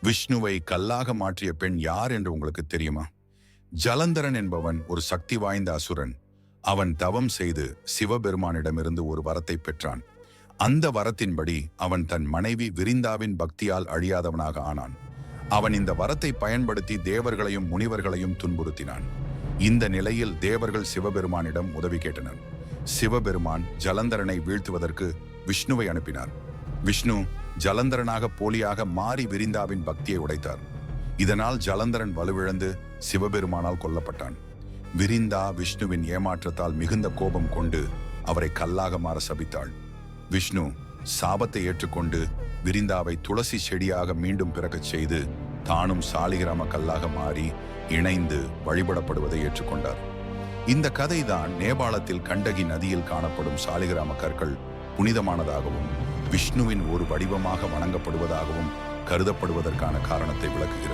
விஷ்ணுவை கல்லாக மாற்றிய பெண் யார் என்று உங்களுக்கு தெரியுமா? ஜலந்தரன் என்பவன் ஒரு சக்தி வாய்ந்த அசுரன். அவன் தவம் செய்து சிவபெருமானிடமிருந்து ஒரு வரத்தை பெற்றான். அந்த வரத்தின்படி அவன் தன் மனைவி விரிந்தாவின் பக்தியால் அழியாதவனாக ஆனான். அவன் இந்த வரத்தை பயன்படுத்தி தேவர்களையும் முனிவர்களையும் துன்புறுத்தினான். இந்த நிலையில் தேவர்கள் சிவபெருமானிடம் உதவி கேட்டனர். சிவபெருமான் ஜலந்தரனை வீழ்த்துவதற்கு விஷ்ணுவை அனுப்பினார். விஷ்ணு ஜலந்தரனாக போலியாக மாறி விரிந்தாவின் பக்தியை உடைத்தார். இதனால் ஜலந்தரன் வலுவிழந்து சிவபெருமானால் கொல்லப்பட்டான். விரிந்தா விஷ்ணுவின் ஏமாற்றத்தால் மிகுந்த கோபம் கொண்டு அவரை கல்லாக மாற சபித்தாள். விஷ்ணு சாபத்தை ஏற்றுக்கொண்டு விரிந்தாவை துளசி செடியாக மீண்டும் பிறக்கச் செய்து தானும் சாலிகிராம கல்லாக மாறி இணைந்து வழிபடப்படுவதை ஏற்றுக்கொண்டார். இந்த கதைதான் நேபாளத்தில் கண்டகி நதியில் காணப்படும் சாலிகிராம கற்கள் புனிதமானதாகவும் விஷ்ணுவின் ஒரு வடிவமாக வணங்கப்படுவதாகவும் கருதப்படுவதற்கான காரணத்தை விளக்குகிறது.